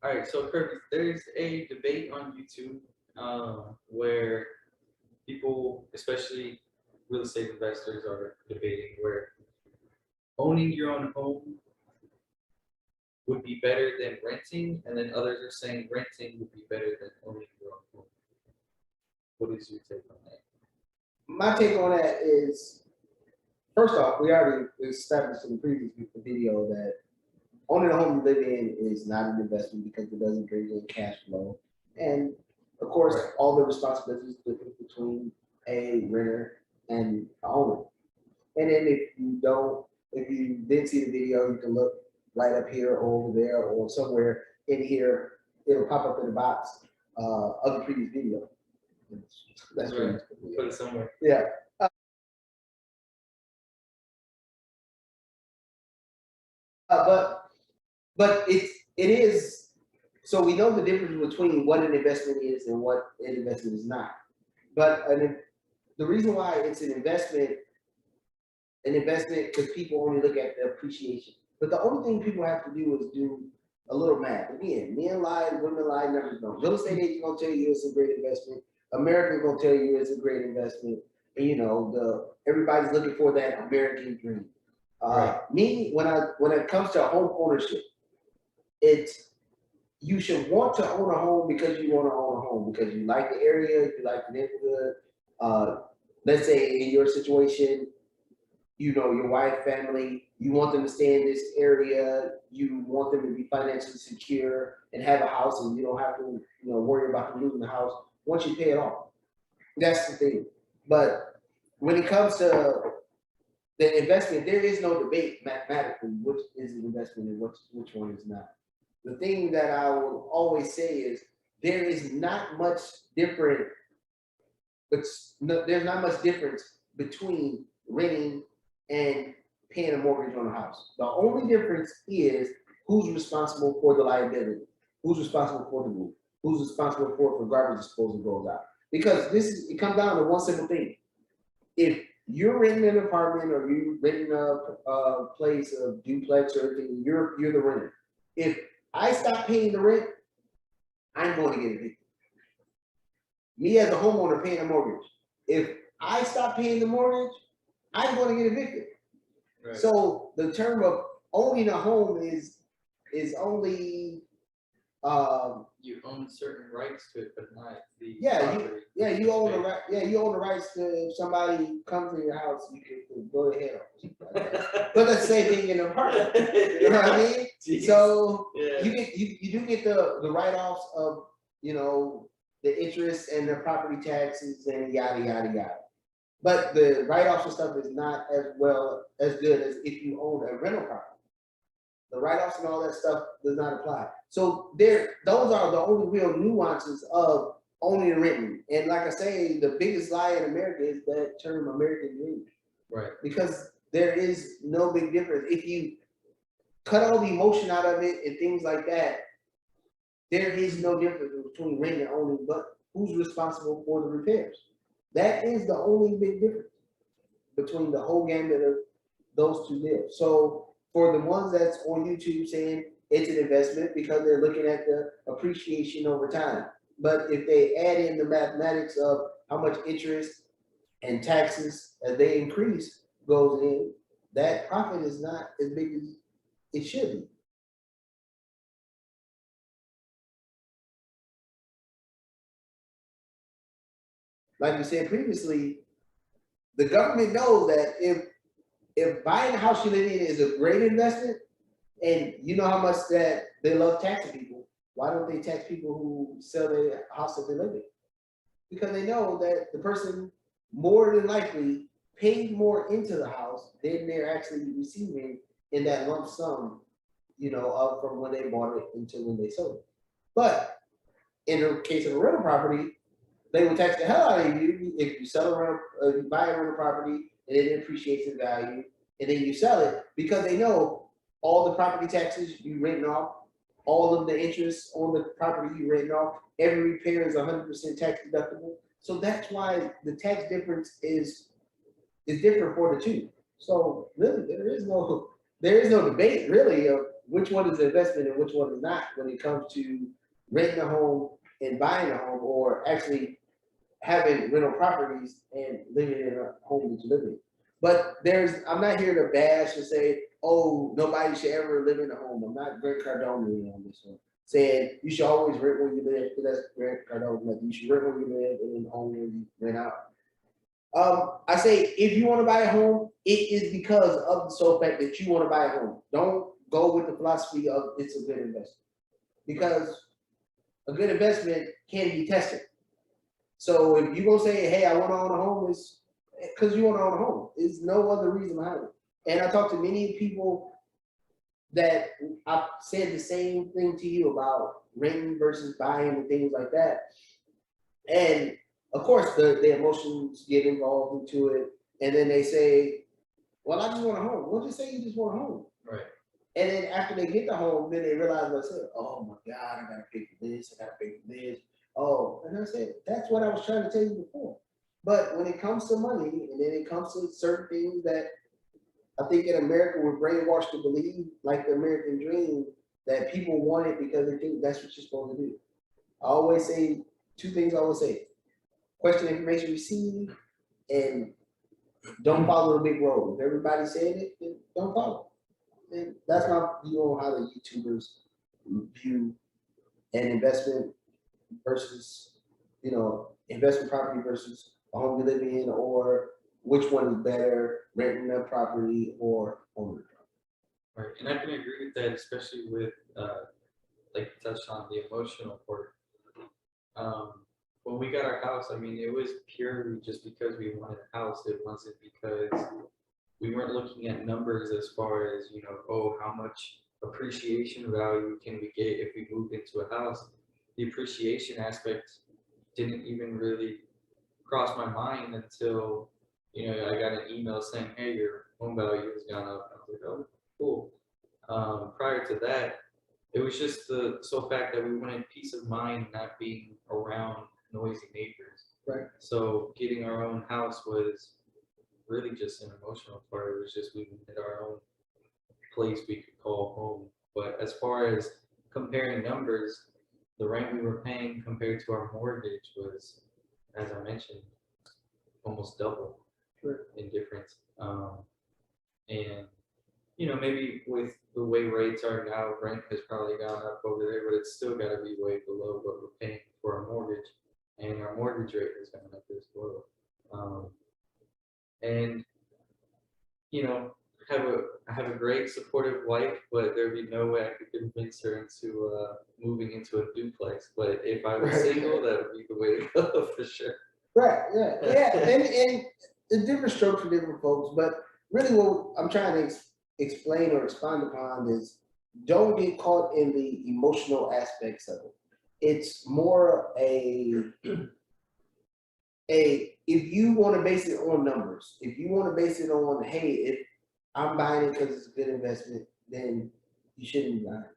All right, so Kirby, there's a debate on YouTube where people, especially real estate investors, are debating where owning your own home would be better than renting, and then others are saying renting would be better than owning your own home. What is your take on that? My take on that is, first off, we already established in the previous video that owning a home you live in is not an investment because it doesn't bring in cash flow. And of course, Right. all the responsibilities different between a renter and an owner. And then if you didn't see the video, you can look right up here or over there or somewhere in here. It'll pop up in the box of the previous video. That's Right. right. Put it somewhere. Yeah. But it is, so we know the difference between what an investment is and what an investment is not. But the reason why it's an investment because people only look at the appreciation. But the only thing people have to do is do a little math. Again, men lie, women lie, numbers don't. Real estate agent gonna tell you it's a great investment. America gonna tell you it's a great investment. And you know, everybody's looking for that American dream. Right. Me, when it comes to home ownership, you should want to own a home because you want to own a home because you like the area, you like the neighborhood. Let's say in your situation, you know, your wife, family, you want them to stay in this area, you want them to be financially secure and have a house, and you don't have to, worry about them losing the house once you pay it off. That's the thing. But when it comes to the investment, there is no debate mathematically which is an investment and which one is not. The thing that I will always say is there is not much different, but there's not much difference between renting and paying a mortgage on a house. The only difference is who's responsible for the liability, who's responsible for the roof, who's responsible for garbage disposal goes out. Because it comes down to one simple thing. If you're renting an apartment or you're renting a place, a duplex or anything, you're the renter. If I stop paying the rent, I'm going to get evicted. Me as a homeowner paying a mortgage. If I stop paying the mortgage, I'm going to get evicted. Right. So the term of owning a home is only you own certain rights to it, but not the property. You own the right. Yeah, you own the rights to if somebody comes to your house, you can go ahead. But that's the same thing in an apartment. You know what I mean? Jeez. So you do get the write-offs of the interest and the property taxes and yada yada yada. But the write-offs and stuff is not as good as if you own a rental property. The write-offs and all that stuff does not apply. So those are the only real nuances of owning and renting. And like I say, the biggest lie in America is that term American dream. Right. Because there is no big difference. If you cut all the emotion out of it and things like that, there is no difference between renting and owning, but who's responsible for the repairs? That is the only big difference between the whole gambit of those two deals. So for the ones that's on YouTube saying it's an investment because they're looking at the appreciation over time. But if they add in the mathematics of how much interest and taxes as they increase goes in, that profit is not as big as it should be. Like we said previously, the government knows that if buying a house you live in is a great investment, and you know how much that they love taxing people, why don't they tax people who sell their house that they live in? Because they know that the person more than likely paid more into the house than they're actually receiving in that lump sum, up from when they bought it until when they sold it. But in the case of a rental property, they will tax the hell out of you if you you buy a rental property and it appreciates in value, and then you sell it because they know all the property taxes you written off, all of the interest on the property you written off, every repair is 100% tax deductible. So that's why the tax difference is different for the two. So really, there is no debate really of which one is an investment and which one is not when it comes to renting a home and buying a home, or actually having rental properties and living in a home that you live in. But I'm not here to bash and say, oh, nobody should ever live in a home. I'm not Grant Cardone on this one. Saying you should always rent where you live, because that's Grant Cardone method. You should rent where you live and then home where you rent out. I say if you want to buy a home, it is because of the sole fact that you want to buy a home. Don't go with the philosophy of it's a good investment, because a good investment can be tested. So if you gonna say, hey, I want to own a home, it's because you want to own a home. There's no other reason behind it. And I talk to many people that I've said the same thing to you about renting versus buying and things like that. And of course, the emotions get involved into it, and then they say, "Well, I just want a home." Well, just say you just want a home, Right. and then after they get the home, then they realize, "Like, oh my God, I gotta pay for this, I gotta pay for this." Oh, and I said, "That's what I was trying to tell you before." But when it comes to money, and then it comes to certain things that I think in America we're brainwashed to believe, like the American dream, that people want it because they think that's what you're supposed to do. I always say two things. I always say: question information received, and don't follow the big road. If everybody's saying it, then don't follow. And that's my view on how the YouTubers view an investment versus, investment property versus a home you live in, or which one is better, renting a property or owning a Right. And I can agree with that, especially with like you touched on the emotional part. Um, when we got our house, I mean, it was purely just because we wanted a house. It wasn't because we weren't looking at numbers as far as, oh, how much appreciation value can we get if we move into a house? The appreciation aspect didn't even really cross my mind until, I got an email saying, hey, your home value has gone up. I was like, oh, cool. Prior to that, it was just the sole fact that we wanted peace of mind not being around noisy neighbors. Right. So getting our own house was really just an emotional part. It was just we needed our own place we could call home. But as far as comparing numbers, the rent we were paying compared to our mortgage was, as I mentioned, almost double in difference. And maybe with the way rates are now, rent has probably gone up over there, but it's still got to be way below what we're paying for our mortgage, and our mortgage rate has gone up as well. And I have a great supportive wife, but there'd be no way I could convince her into moving into a duplex. But if I was single, that would be the way to go for sure. Right. Yeah. And it's different strokes for different folks, but really, what I'm trying to explain or expand upon is don't get caught in the emotional aspects of it. It's more if you want to base it on numbers, if you want to base it on, hey, if I'm buying it because it's a good investment, then you shouldn't be buying it.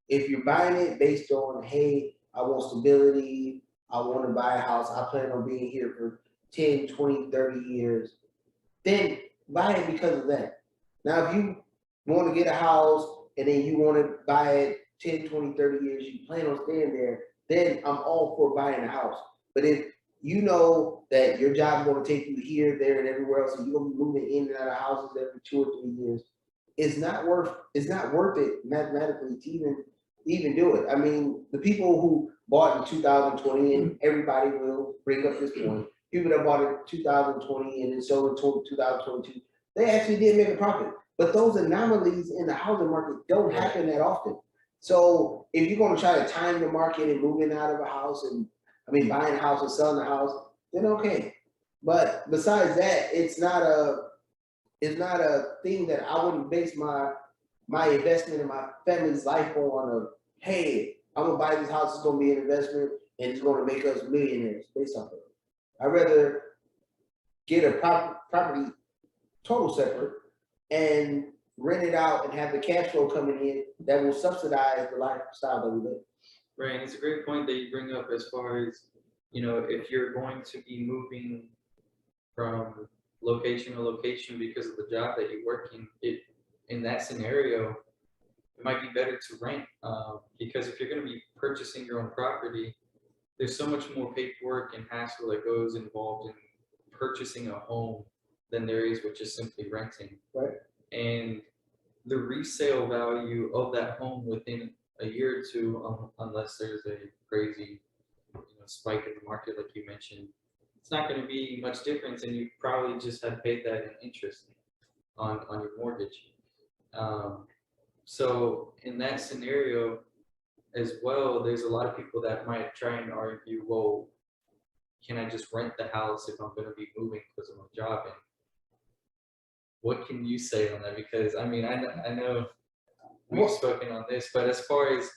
If you're buying it based on, hey, I want stability, I want to buy a house, I plan on being here for 10, 20, 30 years, then buy it because of that. Now, if you want to get a house and then you want to buy it 10, 20, 30 years, you plan on staying there, then I'm all for buying a house. But if you know that your job is going to take you here, there, and everywhere else, and you're going to be moving in and out of houses every 2 or 3 years, it's not worth it mathematically to even do it. I mean, the people who bought in 2020, and everybody will bring up this point, people that bought in 2020 and then sold in 2022, they actually did make a profit. But those anomalies in the housing market don't happen that often. So if you're going to try to time the market and moving out of a house and buying a house and selling the house, then okay. But besides that, it's not a thing that I wouldn't base my investment in my family's life on. Hey, I'm gonna buy this house, it's gonna be an investment and it's gonna make us millionaires based off of it. I'd rather get a property total separate and rent it out and have the cash flow coming in that will subsidize the lifestyle that we live. Right, and it's a great point that you bring up as far as, if you're going to be moving from location to location because of the job that you work in, in that scenario, it might be better to rent, because if you're going to be purchasing your own property, there's so much more paperwork and hassle that goes involved in purchasing a home than there is with just simply renting. Right. And the resale value of that home within a year or two, unless there's a crazy, spike in the market like you mentioned, it's not going to be much difference, and you probably just had paid that in interest on your mortgage. So in that scenario as well, there's a lot of people that might try and argue, well, can I just rent the house if I'm going to be moving because of my job? And what can you say on that? Because I mean, I know we've spoken on this, but as far as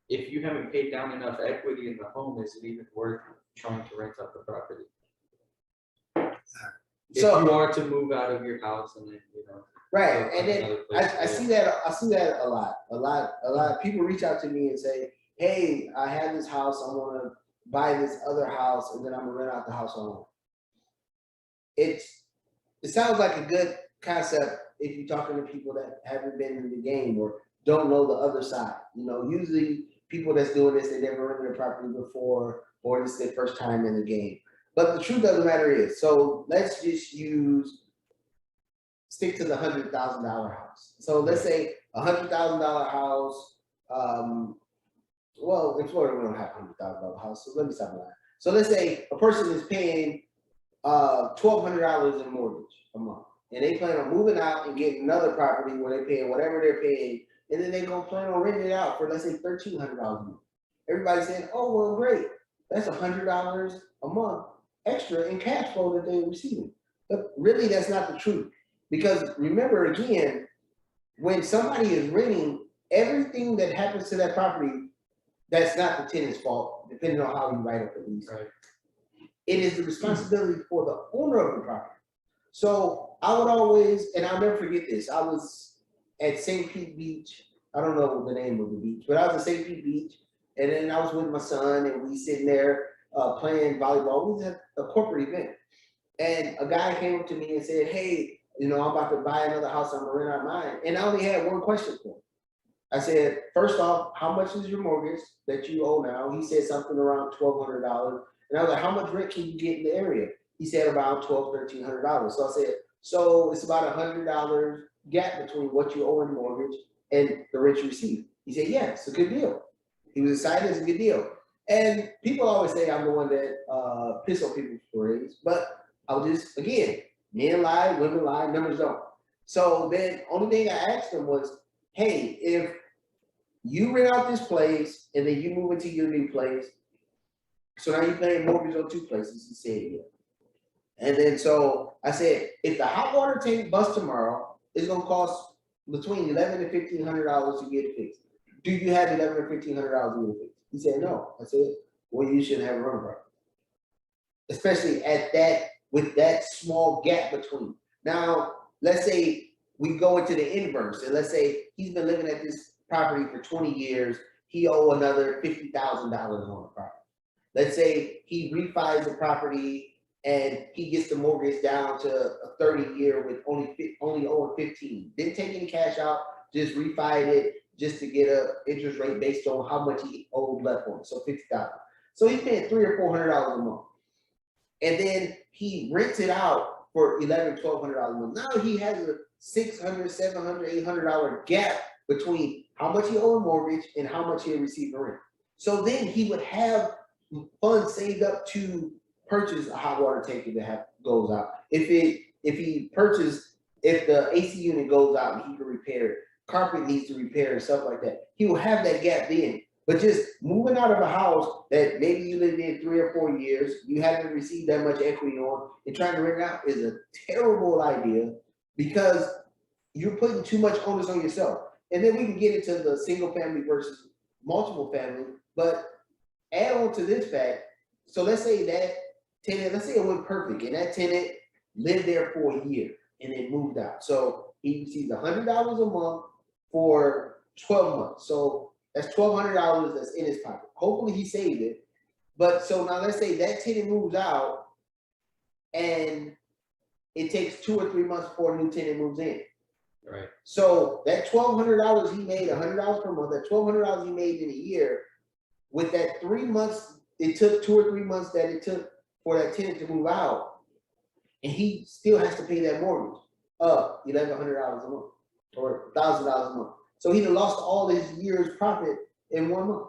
if you haven't paid down enough equity in the home, is it even worth trying to rent out the property? If So you are to move out of your house and then, right, go and find then another place I to see live. that a lot. A lot of people reach out to me and say, "Hey, I have this house. I want to buy this other house, and then I'm gonna rent out the house I own." It sounds like a good concept if you're talking to people that haven't been in the game or don't know the other side. Usually people that's doing this, they never rented a property before, or this is their first time in the game. But the truth of the matter is, so let's just stick to the $100,000 house. So let's say $100,000 house. Well, in Florida we don't have $100,000 house, so let me stop that. So let's say a person is paying $1,200 in mortgage a month, and they plan on moving out and getting another property where they pay whatever they're paying, and then they're gonna plan on renting it out for, let's say, $1,300 a month. Everybody's saying, "Oh, well, great, that's $100 a month extra in cash flow that they're receiving." But really, that's not the truth, because remember, again, when somebody is renting, everything that happens to that property, that's not the tenant's fault, depending on how you write up the lease. Right. It is the responsibility for the owner of the property. So I would always, and I'll never forget this, I was at St. Pete Beach. I don't know the name of the beach, but I was at St. Pete Beach, and then I was with my son, and we sitting there playing volleyball. We was at a corporate event, and a guy came up to me and said, "Hey, I'm about to buy another house. I'm gonna rent out mine." And I only had one question for him. I said, "First off, how much is your mortgage that you owe now?" He said something around $1,200. And I was like, "How much rent can you get in the area?" He said about $1,200, $1,300. So I said, "So it's about $100 gap between what you owe in mortgage and the rent you receive." He said, "Yeah, it's a good deal." He was excited, it's a good deal. And people always say I'm the one that piss on people's parades, but I'll just, again, men lie, women lie, numbers don't. So then only thing I asked him was, "Hey, if you rent out this place and then you move into your new place, so now you're paying mortgage on two places." He said, "Yeah." And then so I said, "If the hot water tank busts tomorrow, it's gonna cost between $1,100 and $1,500 to get it fixed. Do you have $1,100 or $1,500 to get it fixed?" He said, "No." I said, "Well, you shouldn't have a rental property, especially at that with that small gap between." Now, let's say we go into the inverse, and let's say he's been living at this property for 20 years. He owe another $50,000 on the property. Let's say he refis the property and he gets the mortgage down to a 30-year with only owing 15. Didn't take any cash out, just refied it just to get a interest rate based on how much he owed left on it. So 50,000. So he's paying $300 or $400 a month. And then he rents it out for $1,100, $1,200 a month. Now he has a $600, $700, $800 gap between how much he owed mortgage and how much he received rent. So then he would have funds saved up to purchase a hot water tank that goes out. If the AC unit goes out and he can repair it, carpet needs to repair and stuff like that, he will have that gap then. But just moving out of a house that maybe you lived in 3 or 4 years, you haven't received that much equity on, and trying to rent it out is a terrible idea, because you're putting too much onus on yourself. And then we can get into the single family versus multiple family, but add on to this fact. So let's say that tenant, let's say it went perfect, and that tenant lived there for a year and then moved out. So he received $100 a month for 12 months. So that's $1,200 that's in his pocket. Hopefully he saved it. But so now let's say that tenant moves out and it takes 2 or 3 months before a new tenant moves in. Right. So that $1,200 he made, $100 per month, that $1,200 he made in a year, with that 3 months, it took 2 or 3 months that it took for that tenant to move out, and he still has to pay that mortgage of $1,100 a month or $1,000 a month. So he lost all his year's profit in 1 month.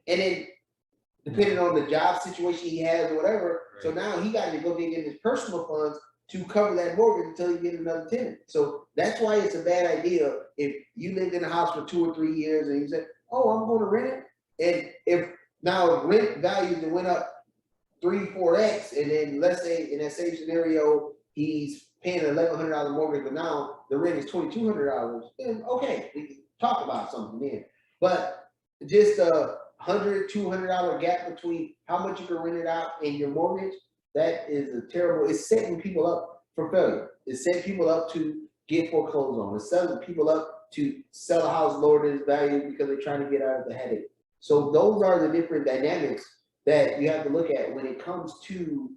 And then depending on the job situation he has or whatever, so now he got to go dig in his personal funds to cover that mortgage until he gets another tenant. So that's why it's a bad idea if you lived in a house for 2 or 3 years and you said, "Oh, I'm going to rent it," and if now rent values that went up 3-4x, and then let's say in that same scenario he's paying an $1,100 mortgage, but now the rent is $2,200, then okay, we can talk about something then. But just a $100-$200 gap between how much you can rent it out and your mortgage, that is a terrible. It's setting people up for failure. It's setting people up to get foreclosed on. It's setting people up to sell a house lower than its value because they're trying to get out of the headache. So those are the different dynamics that you have to look at when it comes to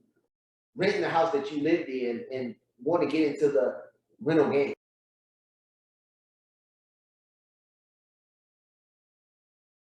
renting a house that you lived in and want to get into the rental game.